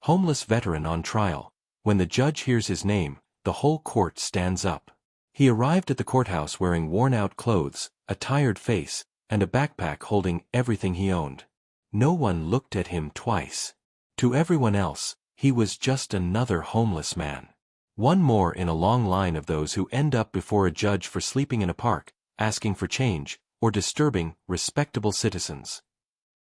Homeless veteran on trial. When the judge hears his name, the whole court stands up. He arrived at the courthouse wearing worn-out clothes, a tired face, and a backpack holding everything he owned. No one looked at him twice. To everyone else, he was just another homeless man. One more in a long line of those who end up before a judge for sleeping in a park, asking for change, or disturbing respectable citizens.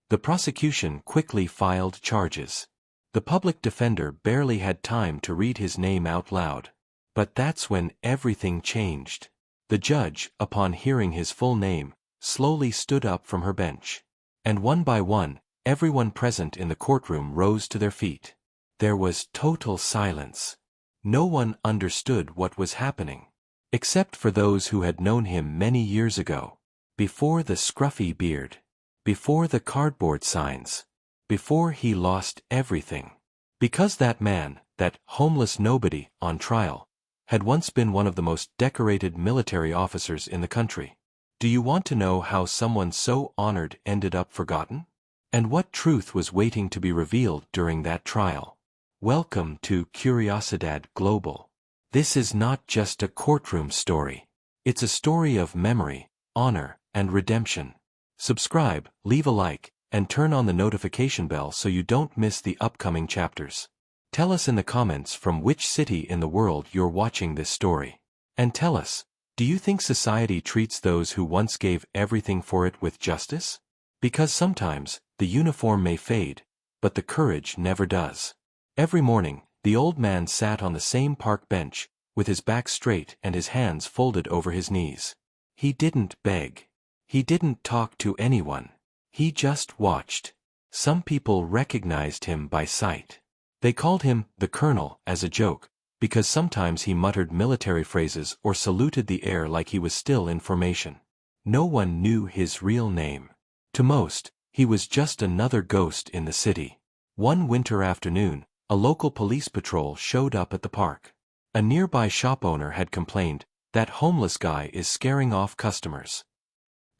The prosecution quickly filed charges. The public defender barely had time to read his name out loud. But that's when everything changed. The judge, upon hearing his full name, slowly stood up from her bench. And one by one, everyone present in the courtroom rose to their feet. There was total silence. No one understood what was happening. Except for those who had known him many years ago. Before the scruffy beard. Before the cardboard signs. Before he lost everything. Because that man, that homeless nobody, on trial, had once been one of the most decorated military officers in the country. Do you want to know how someone so honored ended up forgotten? And what truth was waiting to be revealed during that trial? Welcome to Curiosidad Global. This is not just a courtroom story. It's a story of memory, honor, and redemption. Subscribe, leave a like, and turn on the notification bell so you don't miss the upcoming chapters. Tell us in the comments from which city in the world you're watching this story. And tell us, do you think society treats those who once gave everything for it with justice? Because sometimes, the uniform may fade, but the courage never does. Every morning, the old man sat on the same park bench, with his back straight and his hands folded over his knees. He didn't beg. He didn't talk to anyone. He just watched. Some people recognized him by sight. They called him the Colonel as a joke, because sometimes he muttered military phrases or saluted the air like he was still in formation. No one knew his real name. To most, he was just another ghost in the city. One winter afternoon, a local police patrol showed up at the park. A nearby shop owner had complained, "That homeless guy is scaring off customers."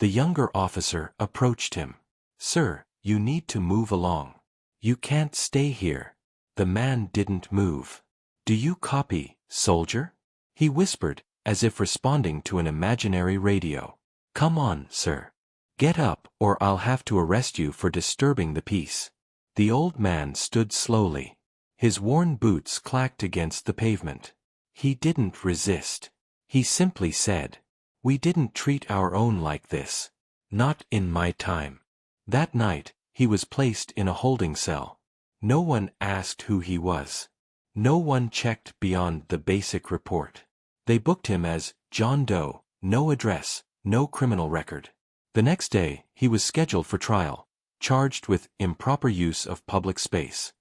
The younger officer approached him. "Sir, you need to move along. You can't stay here." The man didn't move. "Do you copy, soldier?" he whispered, as if responding to an imaginary radio. "Come on, sir. Get up, or I'll have to arrest you for disturbing the peace." The old man stood slowly. His worn boots clacked against the pavement. He didn't resist. He simply said, "We didn't treat our own like this. Not in my time." That night, he was placed in a holding cell. No one asked who he was. No one checked beyond the basic report. They booked him as John Doe, no address, no criminal record. The next day, he was scheduled for trial, charged with improper use of public space.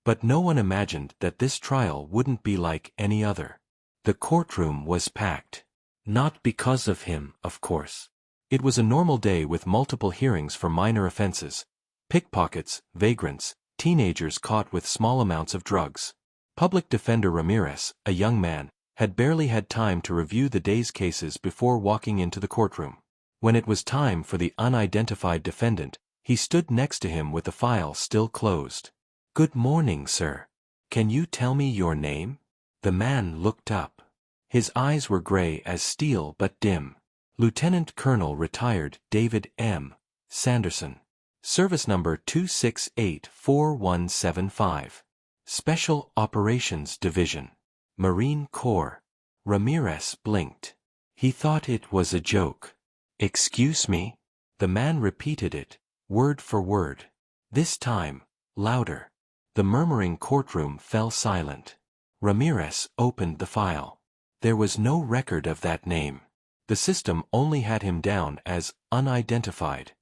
But no one imagined that this trial wouldn't be like any other. The courtroom was packed. Not because of him, of course. It was a normal day with multiple hearings for minor offenses: pickpockets, vagrants, teenagers caught with small amounts of drugs. Public Defender Ramirez, a young man, had barely had time to review the day's cases before walking into the courtroom. When it was time for the unidentified defendant, he stood next to him with the file still closed. "Good morning, sir. Can you tell me your name?" The man looked up. His eyes were gray as steel but dim. "Lieutenant Colonel retired David M. Sanderson. Service number 2684175. Special Operations Division. Marine Corps." Ramirez blinked. He thought it was a joke. "Excuse me?" The man repeated it, word for word. This time, louder. The murmuring courtroom fell silent. Ramirez opened the file. There was no record of that name. The system only had him down as unidentified.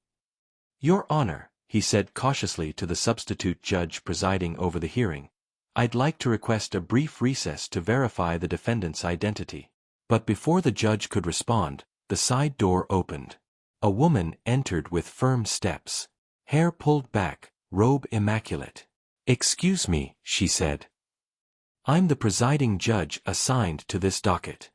"Your Honor," he said cautiously to the substitute judge presiding over the hearing, "I'd like to request a brief recess to verify the defendant's identity." But before the judge could respond, the side door opened. A woman entered with firm steps. Hair pulled back, robe immaculate. "Excuse me," she said. "I'm the presiding judge assigned to this docket.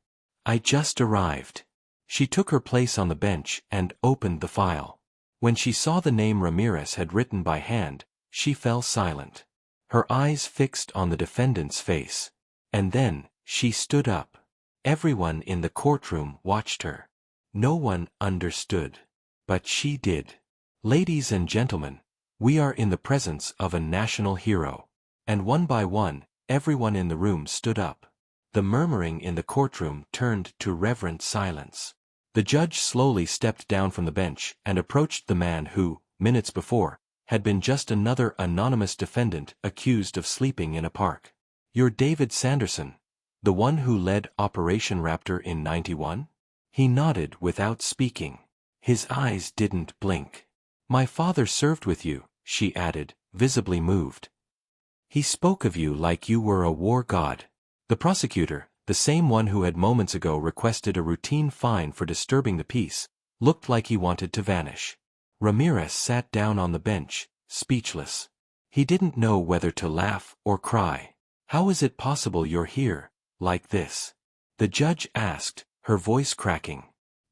I just arrived." She took her place on the bench and opened the file. When she saw the name Ramirez had written by hand, she fell silent. her eyes fixed on the defendant's face. And then, she stood up. Everyone in the courtroom watched her. No one understood. But she did. Ladies and gentlemen, we are in the presence of a national hero. And one by one, everyone in the room stood up. The murmuring in the courtroom turned to reverent silence. The judge slowly stepped down from the bench and approached the man who, minutes before, had been just another anonymous defendant accused of sleeping in a park. "You're David Sanderson, the one who led Operation Raptor in '91? He nodded without speaking. His eyes didn't blink. "My father served with you," she added, visibly moved. "He spoke of you like you were a war god." The prosecutor, the same one who had moments ago requested a routine fine for disturbing the peace, looked like he wanted to vanish. Ramirez sat down on the bench, speechless. He didn't know whether to laugh or cry. "How is it possible you're here, like this?" the judge asked, her voice cracking.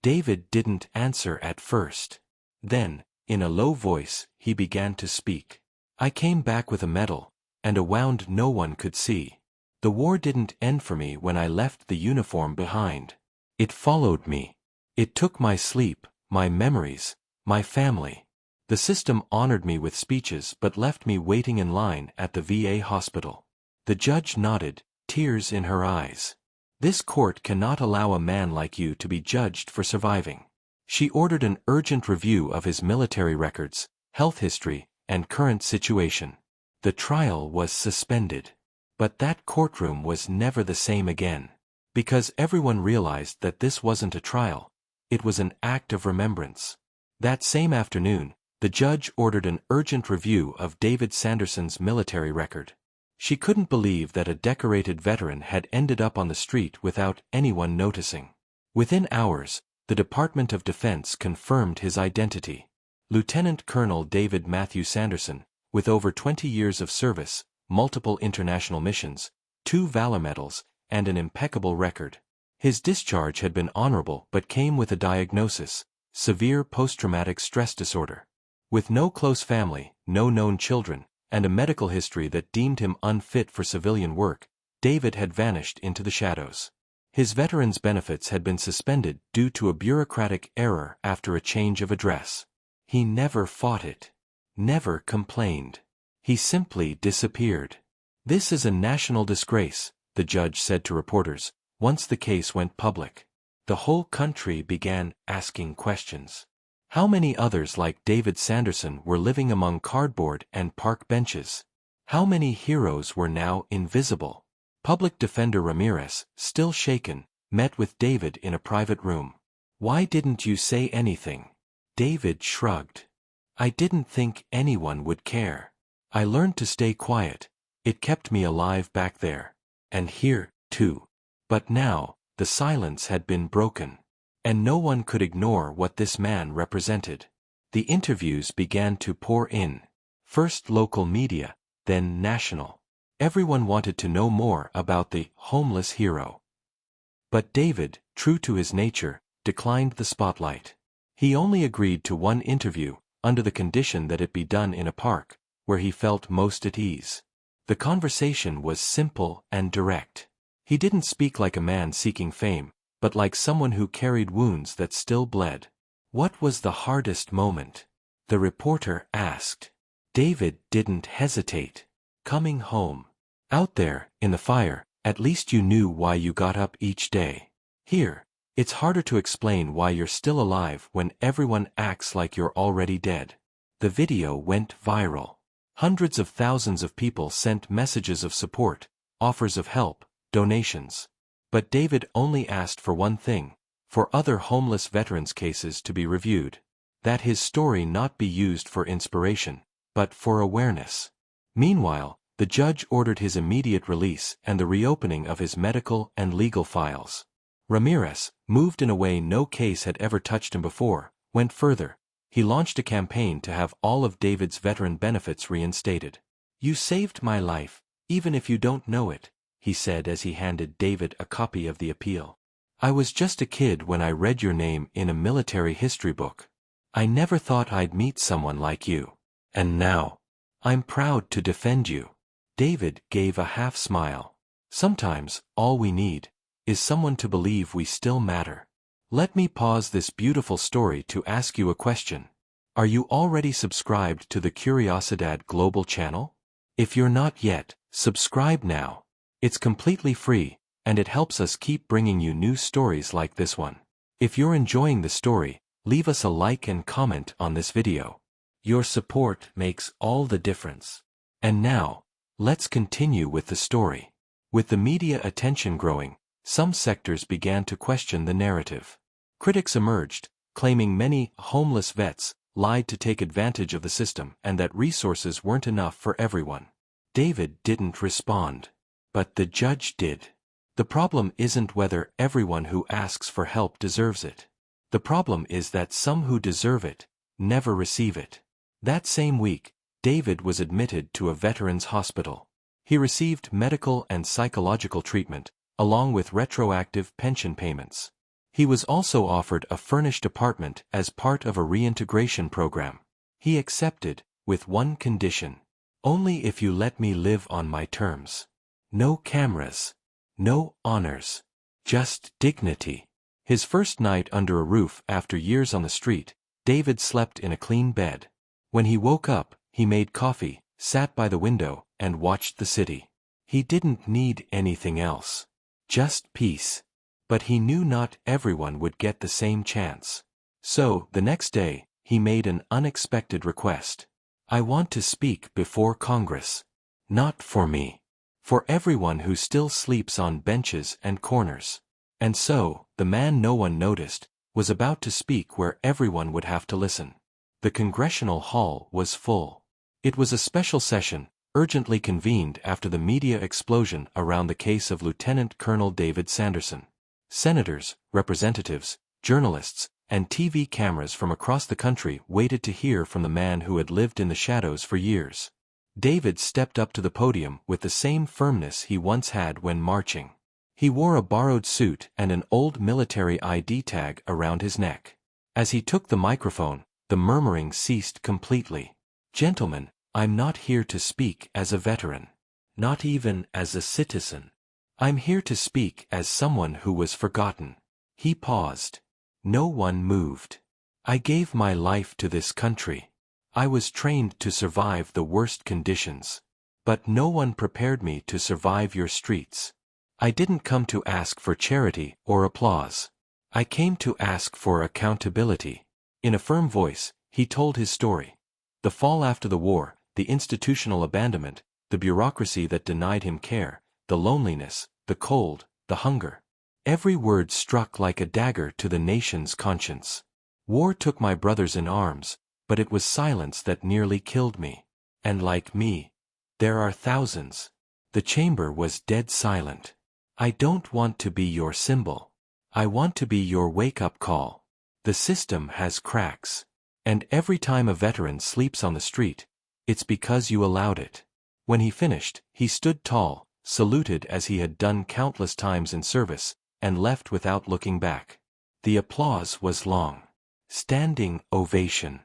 David didn't answer at first. Then, in a low voice, he began to speak. "I came back with a medal, and a wound no one could see. The war didn't end for me when I left the uniform behind. It followed me. It took my sleep, my memories, my family. The system honored me with speeches but left me waiting in line at the VA hospital." The judge nodded, tears in her eyes. "This court cannot allow a man like you to be judged for surviving." She ordered an urgent review of his military records, health history, and current situation. The trial was suspended. But that courtroom was never the same again. Because everyone realized that this wasn't a trial, it was an act of remembrance. That same afternoon, the judge ordered an urgent review of David Sanderson's military record. She couldn't believe that a decorated veteran had ended up on the street without anyone noticing. Within hours, the Department of Defense confirmed his identity. Lieutenant Colonel David Matthew Sanderson, with over 20 years of service, multiple international missions, 2 Valor Medals, and an impeccable record. His discharge had been honorable but came with a diagnosis: severe post-traumatic stress disorder. With no close family, no known children, and a medical history that deemed him unfit for civilian work, David had vanished into the shadows. His veterans' benefits had been suspended due to a bureaucratic error after a change of address. He never fought it. Never complained. He simply disappeared. "This is a national disgrace," the judge said to reporters, once the case went public. The whole country began asking questions. How many others like David Sanderson were living among cardboard and park benches? How many heroes were now invisible? Public Defender Ramirez, still shaken, met with David in a private room. "Why didn't you say anything?" David shrugged. "I didn't think anyone would care. I learned to stay quiet. It kept me alive back there. And here, too." But now, the silence had been broken. And no one could ignore what this man represented. The interviews began to pour in. First local media, then national. Everyone wanted to know more about the homeless hero. But David, true to his nature, declined the spotlight. He only agreed to one interview, under the condition that it be done in a park, where he felt most at ease. The conversation was simple and direct. He didn't speak like a man seeking fame, but like someone who carried wounds that still bled. "What was the hardest moment?" the reporter asked. David didn't hesitate. "Coming home. Out there, in the fire, at least you knew why you got up each day. Here, it's harder to explain why you're still alive when everyone acts like you're already dead." The video went viral. Hundreds of thousands of people sent messages of support, offers of help, donations. But David only asked for one thing: for other homeless veterans' cases to be reviewed. That his story not be used for inspiration, but for awareness. Meanwhile, the judge ordered his immediate release and the reopening of his medical and legal files. Ramirez, moved in a way no case had ever touched him before, went further. He launched a campaign to have all of David's veteran benefits reinstated. "You saved my life, even if you don't know it," he said as he handed David a copy of the appeal. "I was just a kid when I read your name in a military history book. I never thought I'd meet someone like you. And now, I'm proud to defend you." David gave a half-smile. Sometimes, all we need is someone to believe we still matter. Let me pause this beautiful story to ask you a question. Are you already subscribed to the Curiosidad Global channel? If you're not yet, subscribe now. It's completely free, and it helps us keep bringing you new stories like this one. If you're enjoying the story, leave us a like and comment on this video. Your support makes all the difference. And now, let's continue with the story. With the media attention growing, some sectors began to question the narrative. Critics emerged, claiming many homeless vets lied to take advantage of the system and that resources weren't enough for everyone. David didn't respond. But the judge did. The problem isn't whether everyone who asks for help deserves it. The problem is that some who deserve it never receive it. That same week, David was admitted to a veterans' hospital. He received medical and psychological treatment, along with retroactive pension payments. He was also offered a furnished apartment as part of a reintegration program. He accepted, with one condition. Only if you let me live on my terms. No cameras. No honors. Just dignity. His first night under a roof after years on the street, David slept in a clean bed. When he woke up, he made coffee, sat by the window, and watched the city. He didn't need anything else. Just peace. But he knew not everyone would get the same chance. So, the next day, he made an unexpected request. I want to speak before Congress. Not for me. For everyone who still sleeps on benches and corners. And so, the man no one noticed, was about to speak where everyone would have to listen. The congressional hall was full. It was a special session, urgently convened after the media explosion around the case of Lieutenant Colonel David Sanderson. Senators, representatives, journalists, and TV cameras from across the country waited to hear from the man who had lived in the shadows for years. David stepped up to the podium with the same firmness he once had when marching. He wore a borrowed suit and an old military ID tag around his neck. As he took the microphone, the murmuring ceased completely. Gentlemen, I'm not here to speak as a veteran. Not even as a citizen. I'm here to speak as someone who was forgotten. He paused. No one moved. I gave my life to this country. I was trained to survive the worst conditions. But no one prepared me to survive your streets. I didn't come to ask for charity or applause. I came to ask for accountability. In a firm voice, he told his story. The fall after the war, the institutional abandonment, the bureaucracy that denied him care, the loneliness, the cold, the hunger. Every word struck like a dagger to the nation's conscience. War took my brothers in arms, but it was silence that nearly killed me. And like me, there are thousands. The chamber was dead silent. I don't want to be your symbol. I want to be your wake-up call. The system has cracks. And every time a veteran sleeps on the street, it's because you allowed it. When he finished, he stood tall, saluted as he had done countless times in service, and left without looking back. The applause was long. Standing ovation.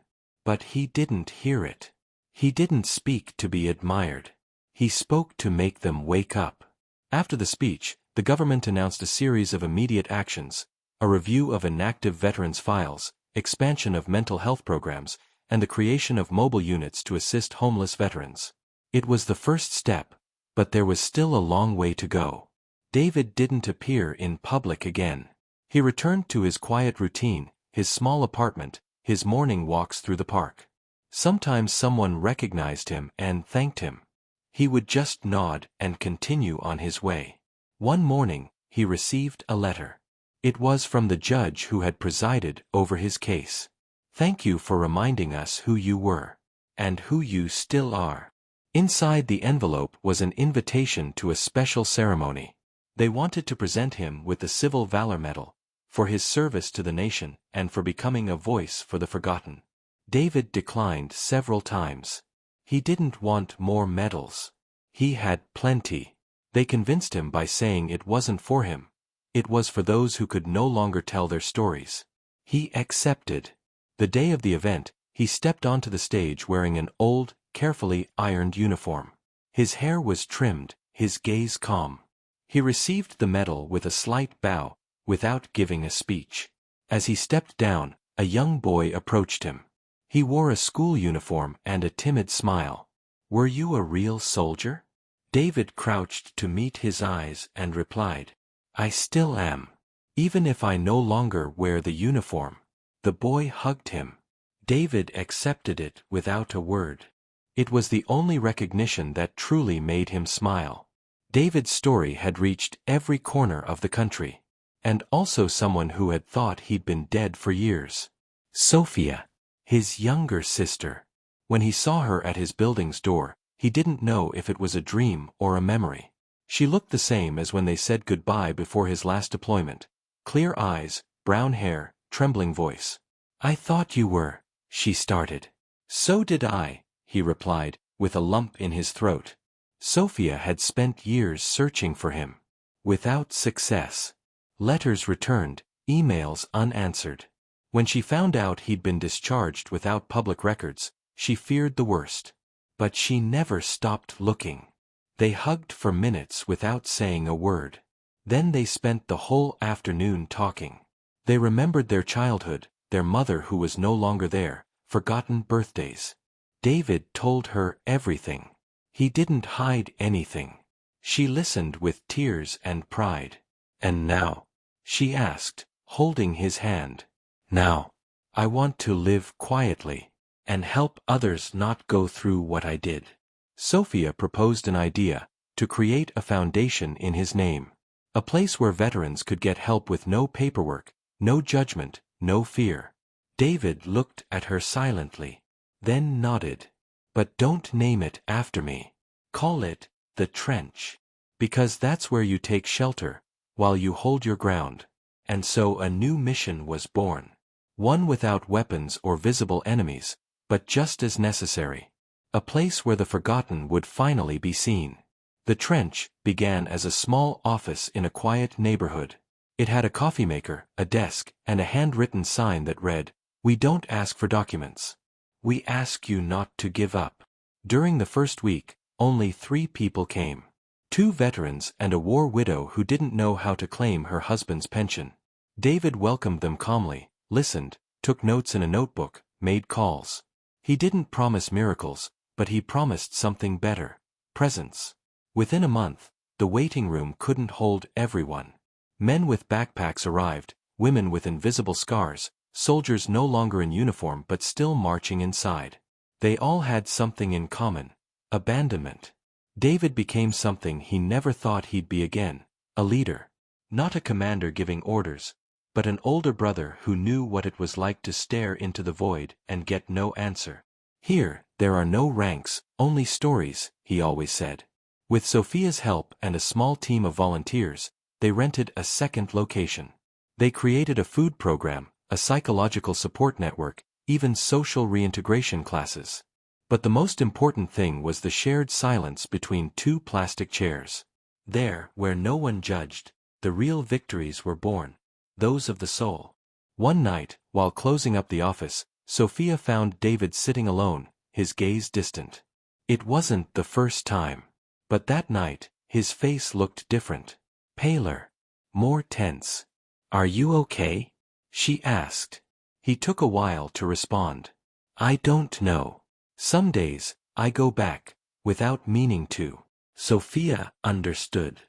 But he didn't hear it. He didn't speak to be admired. He spoke to make them wake up. After the speech, the government announced a series of immediate actions, a review of inactive veterans' files, expansion of mental health programs, and the creation of mobile units to assist homeless veterans. It was the first step, but there was still a long way to go. David didn't appear in public again. He returned to his quiet routine, his small apartment, his morning walks through the park. Sometimes someone recognized him and thanked him. He would just nod and continue on his way. One morning, he received a letter. It was from the judge who had presided over his case. Thank you for reminding us who you were. And who you still are. Inside the envelope was an invitation to a special ceremony. They wanted to present him with the Civil Valor Medal, for his service to the nation and for becoming a voice for the forgotten. David declined several times. He didn't want more medals. He had plenty. They convinced him by saying it wasn't for him. It was for those who could no longer tell their stories. He accepted. The day of the event, he stepped onto the stage wearing an old, carefully ironed uniform. His hair was trimmed, his gaze calm. He received the medal with a slight bow, without giving a speech. As he stepped down, a young boy approached him. He wore a school uniform and a timid smile. "Were you a real soldier?" David crouched to meet his eyes and replied, "I still am. Even if I no longer wear the uniform." The boy hugged him. David accepted it without a word. It was the only recognition that truly made him smile. David's story had reached every corner of the country. And also someone who had thought he'd been dead for years. Sophia, his younger sister. When he saw her at his building's door, he didn't know if it was a dream or a memory. She looked the same as when they said goodbye before his last deployment. Clear eyes, brown hair, trembling voice. "I thought you were," she started. "So did I," he replied, with a lump in his throat. Sophia had spent years searching for him. Without success. Letters returned, emails unanswered. When she found out he'd been discharged without public records, she feared the worst. But she never stopped looking. They hugged for minutes without saying a word. Then they spent the whole afternoon talking. They remembered their childhood, their mother who was no longer there, forgotten birthdays. David told her everything. He didn't hide anything. She listened with tears and pride. "And now?" she asked, holding his hand. "Now, I want to live quietly, and help others not go through what I did." Sophia proposed an idea, to create a foundation in his name. A place where veterans could get help with no paperwork, no judgment, no fear. David looked at her silently, then nodded. "But don't name it after me. Call it, the Trench. Because that's where you take shelter, while you hold your ground." And so a new mission was born. One without weapons or visible enemies, but just as necessary. A place where the forgotten would finally be seen. The Trench began as a small office in a quiet neighborhood. It had a coffee maker, a desk, and a handwritten sign that read, "We don't ask for documents. We ask you not to give up." During the first week, only 3 people came. 2 veterans and a war widow who didn't know how to claim her husband's pension. David welcomed them calmly, listened, took notes in a notebook, made calls. He didn't promise miracles, but he promised something better: presence. Within a month, the waiting room couldn't hold everyone. Men with backpacks arrived, women with invisible scars, soldiers no longer in uniform but still marching inside. They all had something in common: abandonment. David became something he never thought he'd be again: a leader. Not a commander giving orders, but an older brother who knew what it was like to stare into the void and get no answer. "Here, there are no ranks, only stories," he always said. With Sophia's help and a small team of volunteers, they rented a second location. They created a food program, a psychological support network, even social reintegration classes. But the most important thing was the shared silence between 2 plastic chairs. There, where no one judged, the real victories were born, those of the soul. One night, while closing up the office, Sophia found David sitting alone, his gaze distant. It wasn't the first time. But that night, his face looked different. Paler. More tense. "Are you okay?" she asked. He took a while to respond. "I don't know. Some days, I go back, without meaning to." Sophia understood.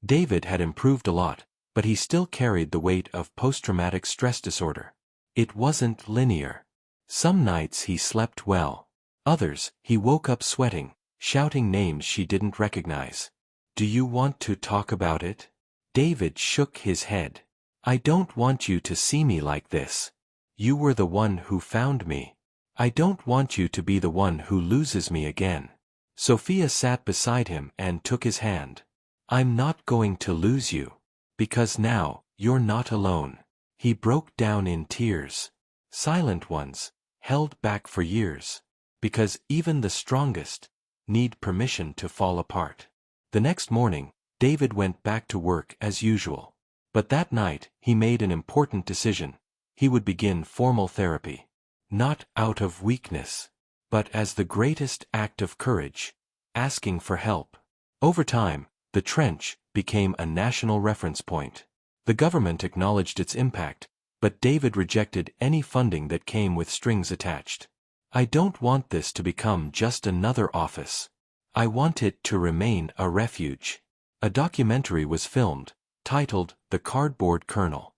David had improved a lot, but he still carried the weight of post-traumatic stress disorder. It wasn't linear. Some nights he slept well. Others, he woke up sweating, shouting names she didn't recognize. "Do you want to talk about it?" David shook his head. "I don't want you to see me like this. You were the one who found me. I don't want you to be the one who loses me again." Sophia sat beside him and took his hand. "I'm not going to lose you. Because now, you're not alone." He broke down in tears. Silent ones, held back for years. Because even the strongest need permission to fall apart. The next morning, David went back to work as usual. But that night, he made an important decision. He would begin formal therapy. Not out of weakness, but as the greatest act of courage. asking for help. Over time, the trench became a national reference point. The government acknowledged its impact, but David rejected any funding that came with strings attached. I don't want this to become just another office. I want it to remain a refuge. A documentary was filmed, titled The Cardboard Colonel.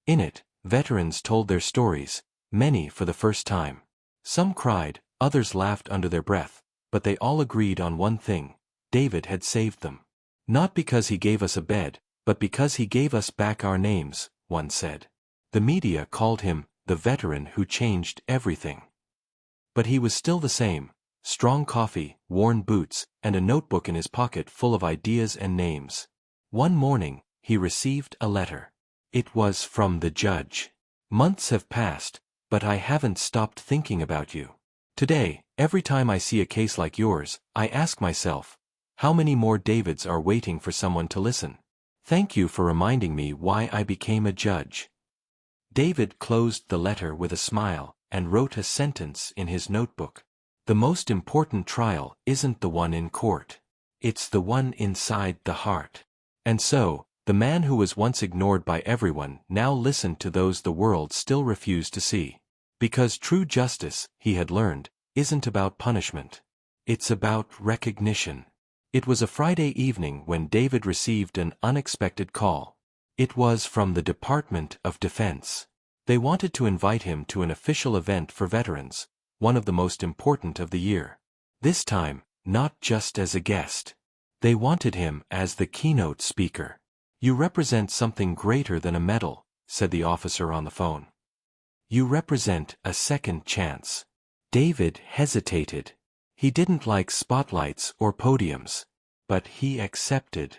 In it, veterans told their stories, many for the first time. Some cried, others laughed under their breath, but they all agreed on one thing: David had saved them. Not because he gave us a bed, but because he gave us back our names, one said. The media called him the veteran who changed everything. But he was still the same: strong coffee, worn boots, and a notebook in his pocket full of ideas and names. One morning, he received a letter. It was from the judge. Months have passed, but I haven't stopped thinking about you. Today, every time I see a case like yours, I ask myself, how many more Davids are waiting for someone to listen? Thank you for reminding me why I became a judge. David closed the letter with a smile and wrote a sentence in his notebook. The most important trial isn't the one in court. It's the one inside the heart. And so, the man who was once ignored by everyone now listened to those the world still refused to see. Because true justice, he had learned, isn't about punishment. It's about recognition. It was a Friday evening when David received an unexpected call. It was from the Department of Defense. They wanted to invite him to an official event for veterans, one of the most important of the year. This time, not just as a guest. They wanted him as the keynote speaker. You represent something greater than a medal, said the officer on the phone. You represent a second chance. David hesitated. He didn't like spotlights or podiums. But he accepted.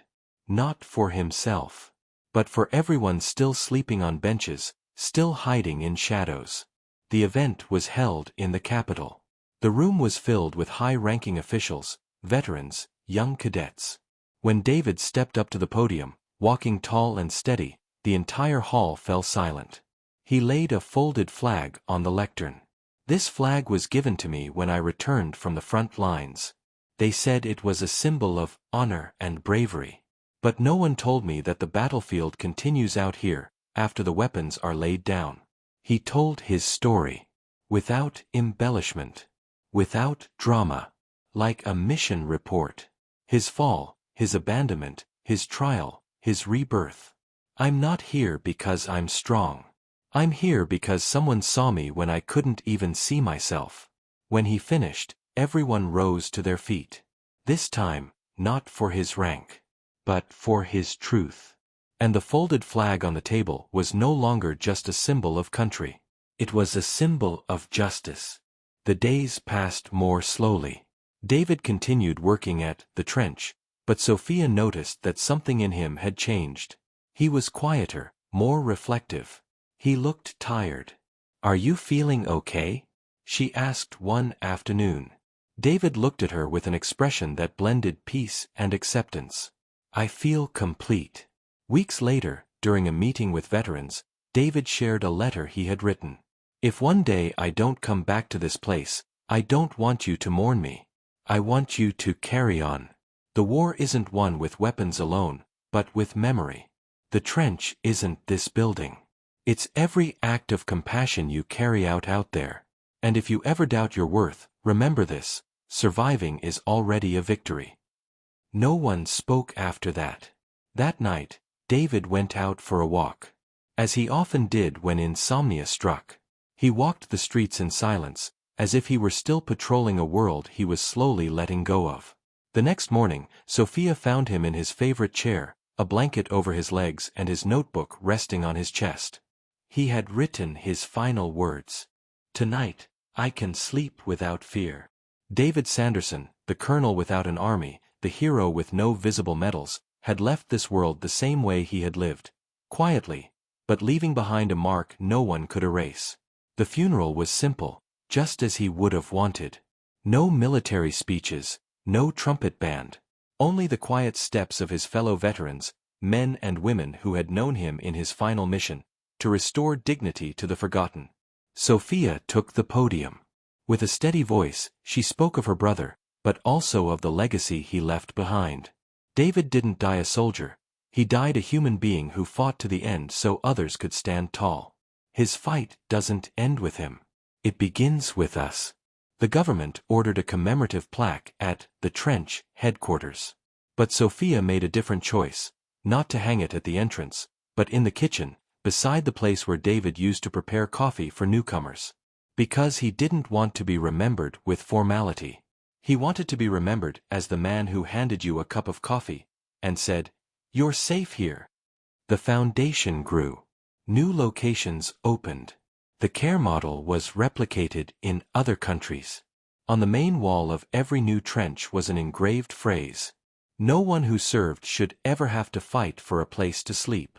Not for himself. But for everyone still sleeping on benches, still hiding in shadows. The event was held in the Capitol. The room was filled with high-ranking officials, veterans, young cadets. When David stepped up to the podium, walking tall and steady, the entire hall fell silent. He laid a folded flag on the lectern. This flag was given to me when I returned from the front lines. They said it was a symbol of honor and bravery. But no one told me that the battlefield continues out here, after the weapons are laid down. He told his story. Without embellishment. Without drama. Like a mission report. His fall, his abandonment, his trial, his rebirth. I'm not here because I'm strong. I'm here because someone saw me when I couldn't even see myself. When he finished, everyone rose to their feet. This time, not for his rank, but for his truth. And the folded flag on the table was no longer just a symbol of country. It was a symbol of justice. The days passed more slowly. David continued working at the trench, but Sophia noticed that something in him had changed. He was quieter, more reflective. He looked tired. Are you feeling okay? She asked one afternoon. David looked at her with an expression that blended peace and acceptance. I feel complete. Weeks later, during a meeting with veterans, David shared a letter he had written. If one day I don't come back to this place, I don't want you to mourn me. I want you to carry on. The war isn't won with weapons alone, but with memory. The trench isn't this building. It's every act of compassion you carry out there. And if you ever doubt your worth, remember this: surviving is already a victory. No one spoke after that. That night, David went out for a walk. As he often did when insomnia struck. He walked the streets in silence, as if he were still patrolling a world he was slowly letting go of. The next morning, Sophia found him in his favorite chair, a blanket over his legs and his notebook resting on his chest. He had written his final words. Tonight, I can sleep without fear. David Sanderson, the colonel without an army, the hero with no visible medals, had left this world the same way he had lived. Quietly, but leaving behind a mark no one could erase. The funeral was simple, just as he would have wanted. No military speeches, no trumpet band. Only the quiet steps of his fellow veterans, men and women who had known him in his final mission, to restore dignity to the forgotten. Sophia took the podium. With a steady voice, she spoke of her brother, but also of the legacy he left behind. David didn't die a soldier. He died a human being who fought to the end so others could stand tall. His fight doesn't end with him. It begins with us. The government ordered a commemorative plaque at the trench headquarters. But Sophia made a different choice, not to hang it at the entrance, but in the kitchen, beside the place where David used to prepare coffee for newcomers. Because he didn't want to be remembered with formality. He wanted to be remembered as the man who handed you a cup of coffee and said, "You're safe here." The foundation grew. New locations opened. The care model was replicated in other countries. On the main wall of every new trench was an engraved phrase. No one who served should ever have to fight for a place to sleep.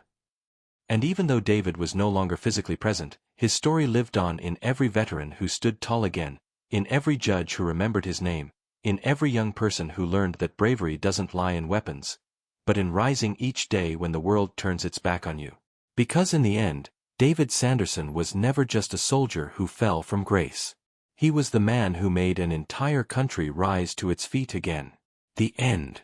And even though David was no longer physically present, his story lived on in every veteran who stood tall again, in every judge who remembered his name, in every young person who learned that bravery doesn't lie in weapons, but in rising each day when the world turns its back on you. Because in the end, David Sanderson was never just a soldier who fell from grace. He was the man who made an entire country rise to its feet again. The end.